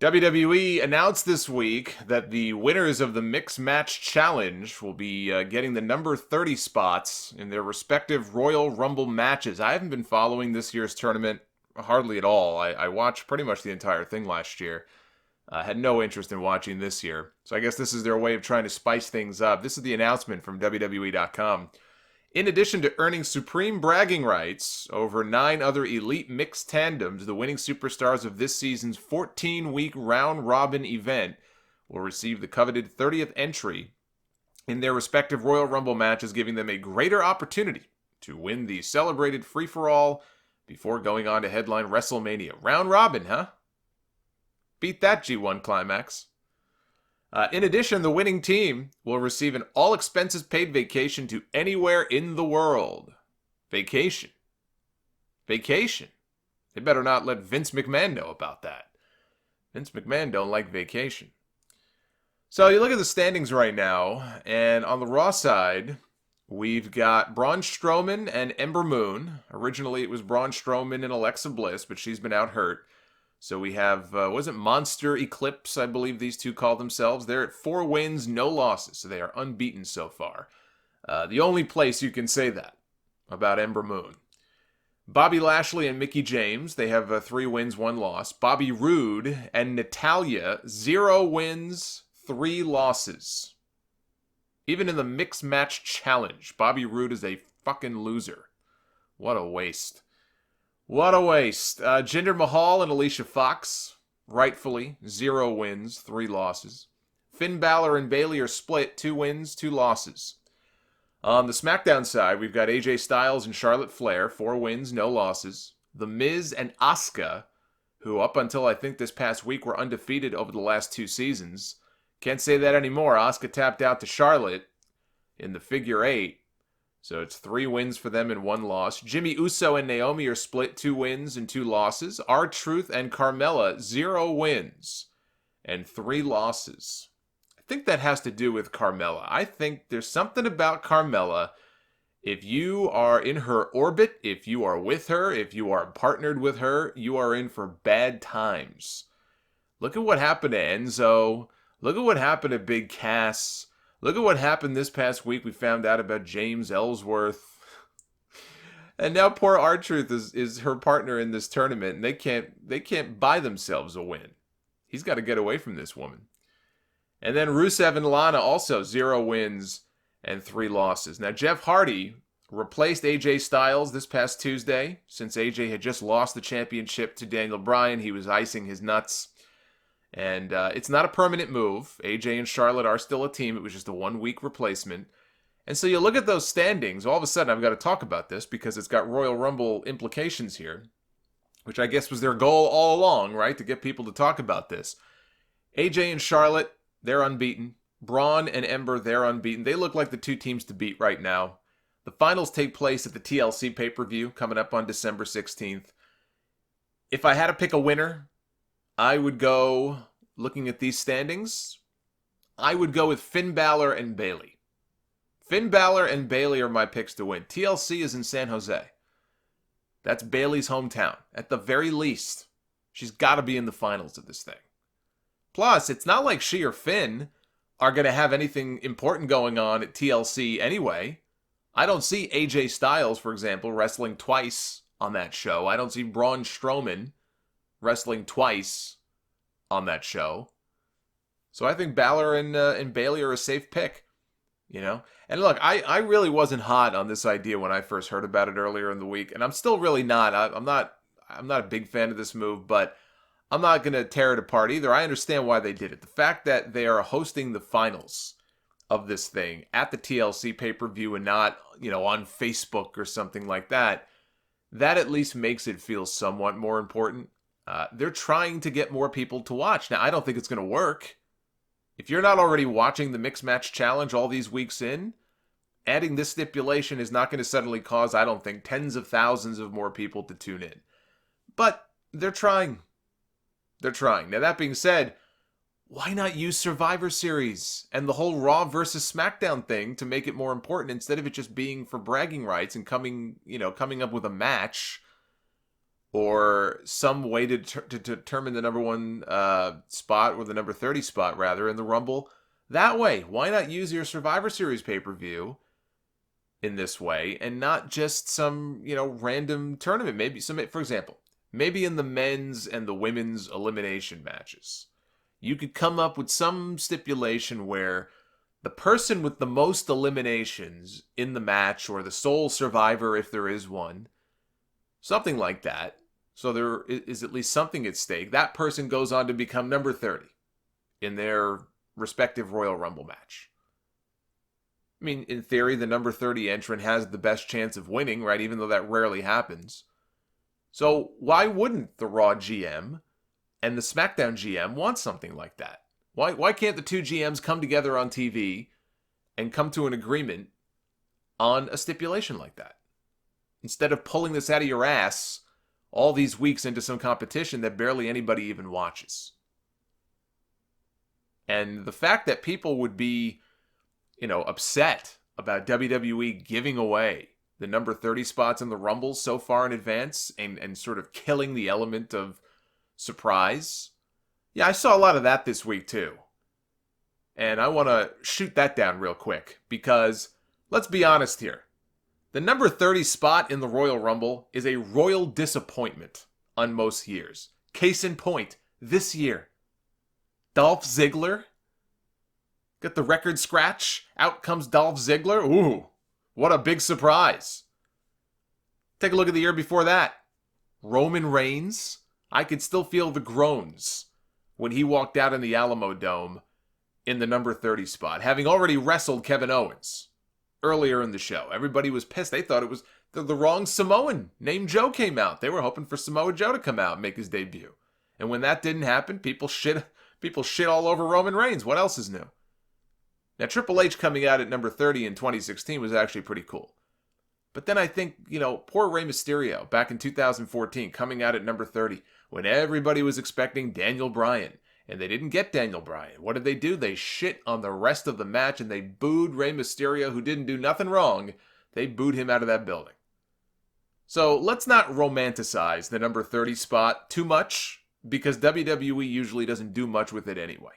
WWE announced this week that the winners of the Mixed Match Challenge will be getting the number 30 spots in their respective Royal Rumble matches. I haven't been following this year's tournament hardly at all. I watched pretty much the entire thing last year. Had no interest in watching this year. So I guess this is their way of trying to spice things up. This is the announcement from WWE.com. In addition to earning supreme bragging rights over 9 other elite mixed tandems, the winning superstars of this season's 14-week round-robin event will receive the coveted 30th entry in their respective Royal Rumble matches, giving them a greater opportunity to win the celebrated free-for-all before going on to headline WrestleMania. Round-robin, huh? Beat that G1 Climax. In addition, the winning team will receive an all-expenses-paid vacation to anywhere in the world. Vacation. Vacation. They better not let Vince McMahon know about that. Vince McMahon don't like vacation. So you look at the standings right now, and on the Raw side, we've got Braun Strowman and Ember Moon. Originally, it was Braun Strowman and Alexa Bliss, but she's been out hurt. So we have, Monster Eclipse, I believe these two call themselves. They're at 4 wins, no losses, so they are unbeaten so far. The only place you can say that about Ember Moon. Bobby Lashley and Mickie James, they have 3 wins, 1 loss. Bobby Roode and Natalya, 0 wins, 3 losses. Even in the Mixed Match Challenge, Bobby Roode is a fucking loser. What a waste. What a waste. Jinder Mahal and Alicia Fox, rightfully, 0 wins, 3 losses. Finn Balor and Bayley are split, 2 wins, 2 losses. On the SmackDown side, we've got AJ Styles and Charlotte Flair, 4 wins, no losses. The Miz and Asuka, who up until I think this past week were undefeated over the last 2 seasons. Can't say that anymore. Asuka tapped out to Charlotte in the figure 8. So it's 3 wins for them and 1 loss. Jimmy Uso and Naomi are split, 2 wins and 2 losses. R-Truth and Carmella, 0 wins and 3 losses. I think that has to do with Carmella. I think there's something about Carmella. If you are in her orbit, if you are with her, if you are partnered with her, you are in for bad times. Look at what happened to Enzo. Look at what happened to Big Cass. Look at what happened this past week. We found out about James Ellsworth. And now poor R-Truth is her partner in this tournament, and they can't buy themselves a win. He's got to get away from this woman. And then Rusev and Lana also 0 wins and 3 losses. Now Jeff Hardy replaced AJ Styles this past Tuesday. Since AJ had just lost the championship to Daniel Bryan, he was icing his nuts. And it's not a permanent move. AJ and Charlotte are still a team. It was just a 1-week replacement. And so you look at those standings. All of a sudden, I've got to talk about this because it's got Royal Rumble implications here, which I guess was their goal all along, right? To get people to talk about this. AJ and Charlotte, they're unbeaten. Braun and Ember, they're unbeaten. They look like the 2 teams to beat right now. The finals take place at the TLC pay-per-view coming up on December 16th. If I had to pick a winner, I would go, looking at these standings, I would go with Finn Balor and Bayley. Finn Balor and Bayley are my picks to win. TLC is in San Jose. That's Bayley's hometown. At the very least, she's got to be in the finals of this thing. Plus, it's not like she or Finn are going to have anything important going on at TLC anyway. I don't see AJ Styles, for example, wrestling twice on that show. I don't see Braun Strowman wrestling twice on that show. So I think Balor and Bayley are a safe pick, you know? And look, I really wasn't hot on this idea when I first heard about it earlier in the week, and I'm still really not. I'm not a big fan of this move, but I'm not going to tear it apart either. I understand why they did it. The fact that they are hosting the finals of this thing at the TLC pay-per-view and not, on Facebook or something like that, that at least makes it feel somewhat more important. They're trying to get more people to watch. Now, I don't think it's going to work. If you're not already watching the Mixed Match Challenge all these weeks in, adding this stipulation is not going to suddenly cause, I don't think, tens of thousands of more people to tune in. But they're trying. They're trying. Now, that being said, why not use Survivor Series and the whole Raw versus SmackDown thing to make it more important instead of it just being for bragging rights and coming up with a match? or some way to determine the number 1 spot, or the number 30 spot rather, in the Rumble that way. Why not use your Survivor Series pay-per-view in this way and not just some, random tournament? Maybe for example, maybe in the men's and the women's elimination matches, you could come up with some stipulation where the person with the most eliminations in the match, or the sole survivor if there is one, something like that, so there is at least something at stake, that person goes on to become number 30 in their respective Royal Rumble match. I mean, in theory, the number 30 entrant has the best chance of winning, right? Even though that rarely happens. So why wouldn't the Raw GM and the SmackDown GM want something like that? Why can't the two GMs come together on TV and come to an agreement on a stipulation like that, instead of pulling this out of your ass all these weeks into some competition that barely anybody even watches? And the fact that people would be, upset about WWE giving away the number 30 spots in the Rumble so far in advance and sort of killing the element of surprise. Yeah, I saw a lot of that this week too. And I want to shoot that down real quick, because let's be honest here. The number 30 spot in the Royal Rumble is a royal disappointment on most years. Case in point, this year, Dolph Ziggler got the record scratch. Out comes Dolph Ziggler. Ooh, what a big surprise. Take a look at the year before that. Roman Reigns. I could still feel the groans when he walked out in the Alamo Dome in the number 30 spot, having already wrestled Kevin Owens earlier in the show. Everybody was pissed. They thought it was the wrong Samoan named Joe came out. They were hoping for Samoa Joe to come out and make his debut. And when that didn't happen, people shit all over Roman Reigns. What else is new? Now, Triple H coming out at number 30 in 2016 was actually pretty cool. But then I think, poor Rey Mysterio back in 2014 coming out at number 30 when everybody was expecting Daniel Bryan. And they didn't get Daniel Bryan. What did they do? They shit on the rest of the match and they booed Rey Mysterio, who didn't do nothing wrong. They booed him out of that building. So let's not romanticize the number 30 spot too much, because WWE usually doesn't do much with it anyway.